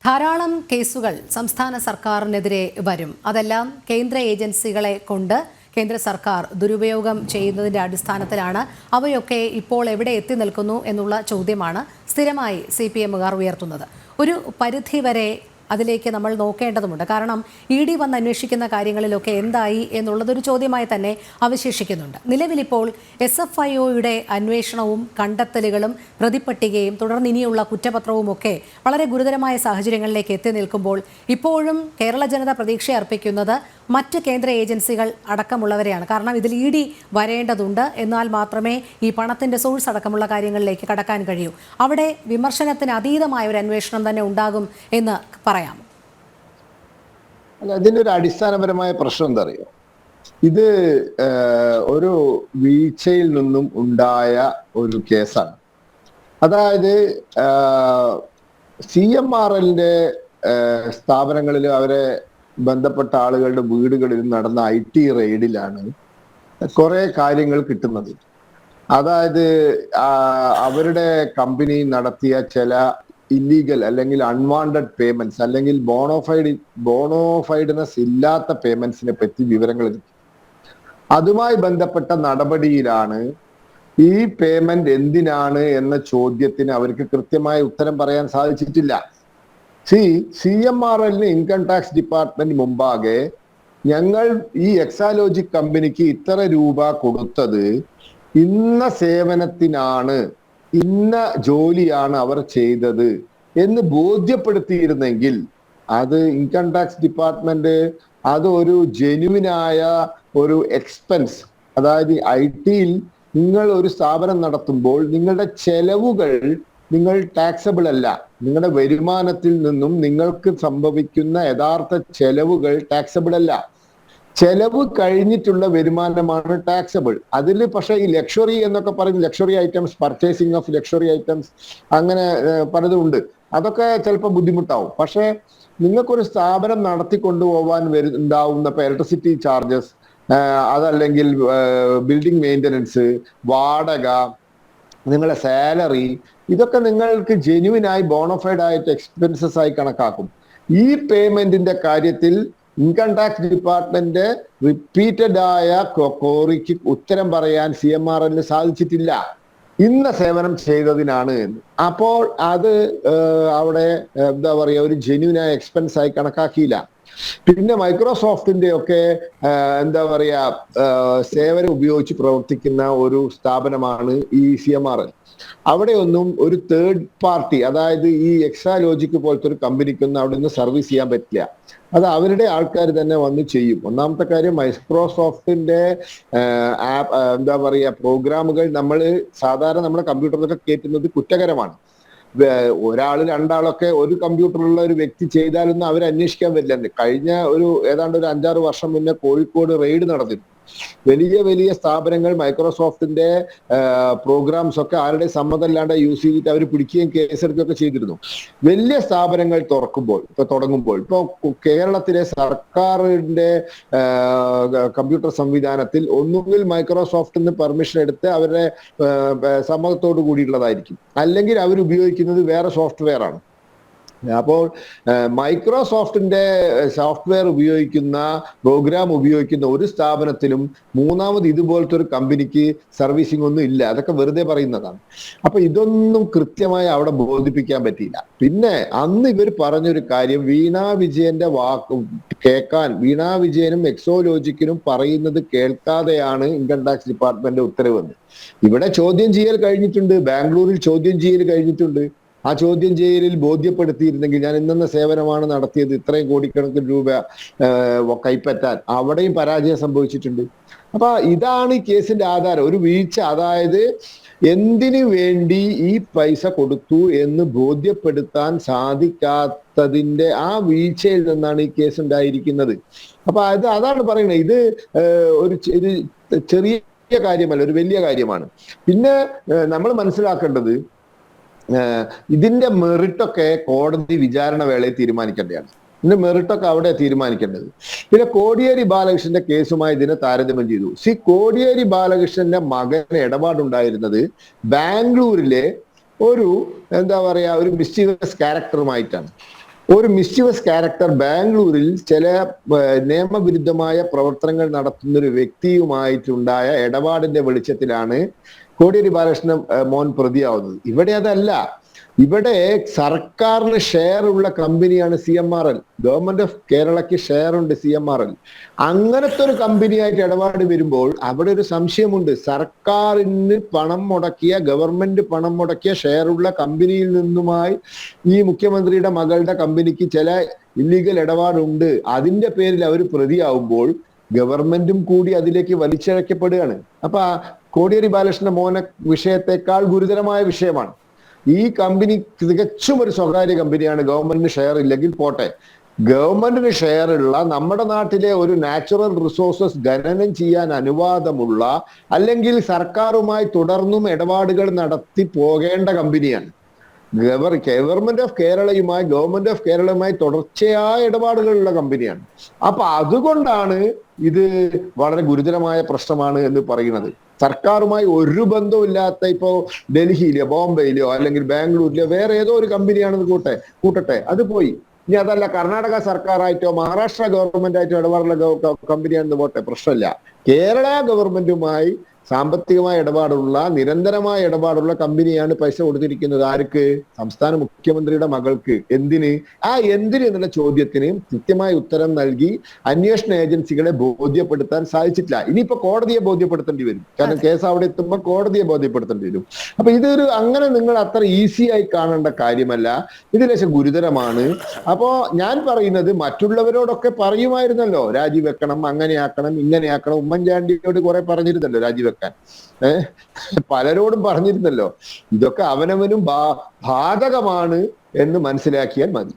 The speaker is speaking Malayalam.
ധാരാളം കേസുകൾ സംസ്ഥാന സർക്കാരിനെതിരെ വരും. അതെല്ലാം കേന്ദ്ര ഏജൻസികളെ കൊണ്ട് കേന്ദ്ര സർക്കാർ ദുരുപയോഗം ചെയ്യുന്നതിൻ്റെ അടിസ്ഥാനത്തിലാണ്. അവയൊക്കെ ഇപ്പോൾ എവിടെ എത്തി നിൽക്കുന്നു എന്നുള്ള ചോദ്യമാണ് സ്ഥിരമായി CPM-കാർ ഉയർത്തുന്നത്. ഒരു പരിധിവരെ അതിലേക്ക് നമ്മൾ നോക്കേണ്ടതുണ്ട്. കാരണം ED വന്ന് അന്വേഷിക്കുന്ന കാര്യങ്ങളിലൊക്കെ എന്തായി എന്നുള്ളതൊരു ചോദ്യമായി തന്നെ അവശേഷിക്കുന്നുണ്ട്. നിലവിലിപ്പോൾ SFIO-യുടെ അന്വേഷണവും കണ്ടെത്തലുകളും പ്രതിപ്പട്ടികയും തുടർന്ന് ഇനിയുള്ള കുറ്റപത്രവും ഒക്കെ വളരെ ഗുരുതരമായ സാഹചര്യങ്ങളിലേക്ക് എത്തി നിൽക്കുമ്പോൾ ഇപ്പോഴും കേരള ജനത പ്രതീക്ഷ അർപ്പിക്കുന്നത് മറ്റ് കേന്ദ്ര ഏജൻസികൾ അടക്കമുള്ളവരെയാണ്. കാരണം ഇതിൽ ED വരേണ്ടതുണ്ട്. എന്നാൽ മാത്രമേ ഈ പണത്തിൻ്റെ സോഴ്സ് അടക്കമുള്ള കാര്യങ്ങളിലേക്ക് കടക്കാൻ കഴിയൂ. അവിടെ വിമർശനത്തിന് അതീതമായ ഒരു അന്വേഷണം തന്നെ ഉണ്ടാകും എന്ന് പറയാം. അല്ല, അതിൻ്റെ ഒരു അടിസ്ഥാനപരമായ പ്രശ്നം എന്താ അറിയോ? ഇത് ഒരു വീഴ്ചയിൽ നിന്നും ഉണ്ടായ ഒരു കേസാണ്. അതായത് CMRL-ന്റെ സ്ഥാപനങ്ങളിൽ അവരെ ബന്ധപ്പെട്ട ആളുകളുടെ വീടുകളിൽ നടന്ന IT റെയ്ഡിലാണ് കുറെ കാര്യങ്ങൾ കിട്ടുന്നത്. അതായത് അവരുടെ കമ്പനി നടത്തിയ ചില ഇല്ലീഗൽ അല്ലെങ്കിൽ അൺവാണ്ടഡ് പേയ്മെന്റ്സ് അല്ലെങ്കിൽ ബോണോഫൈഡ്നെസ് ഇല്ലാത്ത പേയ്മെന്റ്സിനെ പറ്റി വിവരങ്ങൾ കിട്ടി. അതുമായി ബന്ധപ്പെട്ട നടപടിയിലാണ് ഈ പേയ്മെന്റ് എന്തിനാണ് എന്ന ചോദ്യത്തിന് അവർക്ക് കൃത്യമായ ഉത്തരം പറയാൻ സാധിച്ചിട്ടില്ല. CMRL-ന് ഇൻകം ടാക്സ് ഡിപ്പാർട്ട്മെന്റ് മുമ്പാകെ ഞങ്ങൾ ഈ എക്സാലോജിക് കമ്പനിക്ക് ഇത്ര രൂപ കൊടുത്തത് ഇന്ന സേവനത്തിനാണ്, ഇന്ന ജോലിയാണ് അവർ ചെയ്തത് എന്ന് ബോധ്യപ്പെടുത്തിയിരുന്നെങ്കിൽ അത് ഇൻകം ടാക്സ് ഡിപ്പാർട്ട്മെന്റ് അത് ഒരു ജെന്യുവിനായ ഒരു എക്സ്പെൻസ്, അതായത് IT-യിൽ നിങ്ങൾ ഒരു സ്ഥാപനം നടത്തുമ്പോൾ നിങ്ങളുടെ ചെലവുകൾ നിങ്ങൾ ടാക്സബിൾ അല്ല. നിങ്ങളുടെ വരുമാനത്തിൽ നിന്നും നിങ്ങൾക്ക് സംഭവിക്കുന്ന യഥാർത്ഥ ചെലവുകൾ ടാക്സബിൾ അല്ല. ചെലവ് കഴിഞ്ഞിട്ടുള്ള വരുമാനമാണ് ടാക്സബിൾ. അതിൽ പക്ഷേ ഈ ലക്ഷറി എന്നൊക്കെ പറയുന്ന luxury items, purchasing of luxury items, അങ്ങനെ പലതും ഉണ്ട്. അതൊക്കെ ചിലപ്പോൾ ബുദ്ധിമുട്ടാവും. പക്ഷേ നിങ്ങൾക്കൊരു സ്ഥാപനം നടത്തിക്കൊണ്ടുപോകാൻ ഉണ്ടാവുന്ന ഇപ്പൊ ഇലക്ട്രിസിറ്റി ചാർജസ്, അതല്ലെങ്കിൽ ബിൽഡിംഗ് മെയിൻ്റനൻസ്, വാടക, നിങ്ങളുടെ സാലറി, ഇതൊക്കെ നിങ്ങൾക്ക് ജെന്യുവിനായി ബോണഫൈഡ് ആയിട്ട് എക്സ്പെൻസസ് ആയി കണക്കാക്കും. ഈ പേയ്മെന്റിന്റെ കാര്യത്തിൽ ഇൻകം ടാക്സ് ഡിപ്പാർട്ട്മെന്റ് റിപ്പീറ്റഡ് ആയ ക്വറിക്ക് ഉത്തരം പറയാൻ CMRL-ന് സാധിച്ചിട്ടില്ല. ഇന്ന സേവനം ചെയ്തതിനാണ് എന്ന്. അപ്പോൾ അത് അവിടെ എന്താ പറയുക, ഒരു ജെന്യുവിനായ എക്സ്പെൻസ് ആയി കണക്കാക്കിയില്ല. പിന്നെ മൈക്രോസോഫ്റ്റിന്റെ ഒക്കെ എന്താ പറയാ സേവനം ഉപയോഗിച്ച് പ്രവർത്തിക്കുന്ന ഒരു സ്ഥാപനമാണ് ഈ CMRL. അവിടെയൊന്നും ഒരു തേർഡ് പാർട്ടി, അതായത് ഈ എക്സാലോജിക് പോലത്തെ ഒരു കമ്പനിക്കൊന്നും അവിടെ നിന്ന് സർവീസ് ചെയ്യാൻ പറ്റില്ല. അത് അവരുടെ ആൾക്കാർ തന്നെ വന്ന് ചെയ്യും. ഒന്നാമത്തെ കാര്യം, മൈക്രോസോഫ്റ്റിന്റെ എന്താ പറയുക പ്രോഗ്രാമുകൾ നമ്മൾ സാധാരണ നമ്മുടെ കമ്പ്യൂട്ടറിലൊക്കെ കയറ്റുന്നത് കുറ്റകരമാണ്. ഒരാൾ രണ്ടാളൊക്കെ ഒരു കമ്പ്യൂട്ടറിലുള്ള ഒരു വ്യക്തി ചെയ്താലൊന്നും അവർ അന്വേഷിക്കാൻ പറ്റില്ല. കഴിഞ്ഞ ഏതാണ്ട് ഒരു 5-6 വർഷം മുന്നേ കോഴിക്കോട് റെയ്ഡ് നടന്നിരുന്നു. വലിയ വലിയ സ്ഥാപനങ്ങൾ മൈക്രോസോഫ്റ്റിന്റെ പ്രോഗ്രാംസ് ഒക്കെ ആരുടെ സമ്മതമില്ലാണ്ട് യൂസ് ചെയ്തിട്ട് അവർ പിടിക്കുകയും കേസെടുക്കുകയൊക്കെ ചെയ്തിരുന്നു. വലിയ സ്ഥാപനങ്ങൾ തുടങ്ങുമ്പോൾ ഇപ്പൊ കേരളത്തിലെ സർക്കാരിന്റെ കമ്പ്യൂട്ടർ സംവിധാനത്തിൽ ഒന്നുകിൽ മൈക്രോസോഫ്റ്റിന് പെർമിഷൻ എടുത്ത് അവരുടെ സമ്മതത്തോടു കൂടിയുള്ളതായിരിക്കും, അല്ലെങ്കിൽ അവർ ഉപയോഗിക്കുന്നത് വേറെ സോഫ്റ്റ്വെയർ ആണ്. അപ്പോൾ മൈക്രോസോഫ്റ്റിന്റെ സോഫ്റ്റ്വെയർ ഉപയോഗിക്കുന്ന, പ്രോഗ്രാം ഉപയോഗിക്കുന്ന ഒരു സ്ഥാപനത്തിലും മൂന്നാമത് ഇതുപോലത്തെ ഒരു കമ്പനിക്ക് സർവീസിംഗ് ഒന്നും ഇല്ല. അതൊക്കെ വെറുതെ പറയുന്നതാണ്. അപ്പൊ ഇതൊന്നും കൃത്യമായി അവിടെ ബോധിപ്പിക്കാൻ പറ്റിയില്ല. പിന്നെ അന്ന് ഇവർ പറഞ്ഞൊരു കാര്യം, വീണാ വിജയന്റെ വാക്ക് കേൾക്കാൻ, വീണാ വിജയനും എക്സോലോജിക്കിനും പറയുന്നത് കേൾക്കാതെയാണ് ഇൻകം ടാക്സ് ഡിപ്പാർട്ട്മെന്റ് ഉത്തരവ്. ഇവിടെ ചോദ്യം ചെയ്യൽ കഴിഞ്ഞിട്ടുണ്ട്, ബാംഗ്ലൂരിൽ ചോദ്യം ചെയ്യൽ കഴിഞ്ഞിട്ടുണ്ട്. ആ ചോദ്യം ചെയ്യലിൽ ബോധ്യപ്പെടുത്തിയിരുന്നെങ്കിൽ ഞാൻ ഇന്ന സേവനമാണ് നടത്തിയത്, ഇത്രയും കോടിക്കണക്കിന് രൂപ കൈപ്പറ്റാൻ, അവിടെയും പരാജയം സംഭവിച്ചിട്ടുണ്ട്. അപ്പൊ ഇതാണ് ഈ കേസിന്റെ ആധാരം, ഒരു വീഴ്ച. അതായത് എന്തിനു വേണ്ടി ഈ പൈസ കൊടുത്തു എന്ന് ബോധ്യപ്പെടുത്താൻ സാധിക്കാത്തതിന്റെ ആ വീഴ്ചയിൽ നിന്നാണ് ഈ കേസ് ഉണ്ടായിരിക്കുന്നത്. അപ്പൊ അതാണ് പറയുന്നത്. ഇത് ഒരു ചെറിയ കാര്യമല്ല, ഒരു വലിയ കാര്യമാണ്. പിന്നെ നമ്മൾ മനസ്സിലാക്കേണ്ടത്, ഇതിന്റെ മെറിറ്റൊക്കെ കോടതി വിചാരണ വേളയിൽ തീരുമാനിക്കേണ്ടതാണ്. ഇതിന്റെ മെറിറ്റൊക്കെ അവിടെ തീരുമാനിക്കേണ്ടത്. പിന്നെ കോടിയേരി ബാലകൃഷ്ണന്റെ കേസുമായി ഇതിനെ താരതമ്യം ചെയ്തു. കോടിയേരി ബാലകൃഷ്ണന്റെ മകന് ഇടപാടുണ്ടായിരുന്നത് ബാംഗ്ലൂരിലെ ഒരു എന്താ പറയാ ഒരു മിസ്റ്റീരിയസ് ക്യാരക്ടറുമായിട്ടാണ്. ഒരു മിസ്chievous ക്യാരക്ടർ ബാംഗ്ലൂരിൽ ചില നിയമവിരുദ്ധമായ പ്രവർത്തനങ്ങൾ നടത്തുന്ന ഒരു വ്യക്തിയുമായിട്ടുണ്ടായ ഇടപാടിന്റെ വെളിച്ചത്തിലാണ് കോടിയേരി ബാലകൃഷ്ണൻ മോൻ പ്രതിയാവുന്നത്. ഇവിടെ അതല്ല. ഇവിടെ സർക്കാരിന് ഷെയർ ഉള്ള കമ്പനിയാണ് CMRL. ഗവൺമെന്റ് ഓഫ് കേരളയ്ക്ക് ഷെയർ ഉണ്ട് CMRL. അങ്ങനത്തെ ഒരു കമ്പനിയായിട്ട് ഇടപാട് വരുമ്പോൾ അവിടെ ഒരു സംശയമുണ്ട്. സർക്കാരിന് പണം മുടക്കിയ, ഗവൺമെന്റ് പണം മുടക്കിയ ഷെയർ ഉള്ള കമ്പനിയിൽ നിന്നുമായി ഈ മുഖ്യമന്ത്രിയുടെ മകളുടെ കമ്പനിക്ക് ചില ഇല്ലീഗൽ ഇടപാടുണ്ട്. അതിന്റെ പേരിൽ അവർ പ്രതിയാവുമ്പോൾ ഗവൺമെന്റും കൂടി അതിലേക്ക് വലിച്ചിഴക്കപ്പെടുകയാണ്. അപ്പൊ കോടിയേരി ബാലകൃഷ്ണ മോന വിഷയത്തെക്കാൾ ഗുരുതരമായ വിഷയമാണ്. ഈ കമ്പനി തികച്ചും ഒരു സ്വകാര്യ കമ്പനിയാണ്. ഗവൺമെന്റിന് ഷെയർ ഇല്ലെങ്കിൽ പോട്ടെ, ഗവൺമെന്റിന് ഷെയർ ഉള്ള നമ്മുടെ നാട്ടിലെ ഒരു നാച്ചുറൽ റിസോഴ്സസ് ഖനനം ചെയ്യാൻ അനുവാദമുള്ള, അല്ലെങ്കിൽ സർക്കാരുമായി തുടർന്നും ഇടപാടുകൾ നടത്തി പോകേണ്ട കമ്പനിയാണ്. ഗവൺമെന്റ് ഓഫ് കേരളയുമായി തുടർച്ചയായ ഇടപാടുകളുള്ള കമ്പനിയാണ്. അപ്പൊ അതുകൊണ്ടാണ് ഇത് വളരെ ഗുരുതരമായ പ്രശ്നമാണ് എന്ന് പറയുന്നത്. സർക്കാരുമായി ഒരു ബന്ധമില്ലാത്ത, ഇപ്പോ ഡൽഹിയിലോ ബോംബെയിലോ അല്ലെങ്കിൽ ബാംഗ്ലൂരിലോ വേറെ ഏതോ ഒരു കമ്പനിയാണെന്ന് കൂട്ടട്ടെ, അത് പോയി. ഇനി അതല്ല കർണാടക സർക്കാരായിട്ടോ മഹാരാഷ്ട്ര ഗവൺമെന്റ് ആയിട്ടോ ഇടപാടുള്ള കമ്പനിയാണെന്ന് പോട്ടെ, പ്രശ്നമില്ല. കേരള ഗവൺമെന്റുമായി സാമ്പത്തികമായ ഇടപാടുള്ള, നിരന്തരമായ ഇടപാടുള്ള കമ്പനിയാണ് പൈസ കൊടുത്തിരിക്കുന്നത്. ആർക്ക്? സംസ്ഥാന മുഖ്യമന്ത്രിയുടെ മകൾക്ക്. എന്തിന് എന്നുള്ള ചോദ്യത്തിന് കൃത്യമായ ഉത്തരം നൽകി അന്വേഷണ ഏജൻസികളെ ബോധ്യപ്പെടുത്താൻ സാധിച്ചിട്ടില്ല. ഇനിയിപ്പോ കോടതിയെ ബോധ്യപ്പെടുത്തേണ്ടി വരും. കാരണം കേസ് അവിടെ എത്തുമ്പോൾ കോടതിയെ ബോധ്യപ്പെടുത്തേണ്ടി വരും. അപ്പൊ ഇതൊരു അങ്ങനെ നിങ്ങൾ അത്ര ഈസി ആയി കാണേണ്ട കാര്യമല്ല. ഇത് ലേശം ഗുരുതരമാണ്. അപ്പോ ഞാൻ പറയുന്നത്, മറ്റുള്ളവരോടൊക്കെ പറയുമായിരുന്നല്ലോ രാജിവെക്കണം, അങ്ങനെയാക്കണം, ഇങ്ങനെയാക്കണം. ഉമ്മൻചാണ്ടിയോട് കുറെ പറഞ്ഞിരുന്നല്ലോ രാജിവെക്കാൻ. പലരോടും പറഞ്ഞിരുന്നല്ലോ. ഇതൊക്കെ അവനവനും ബാധകമാണ് എന്ന് മനസ്സിലാക്കിയാൽ മതി.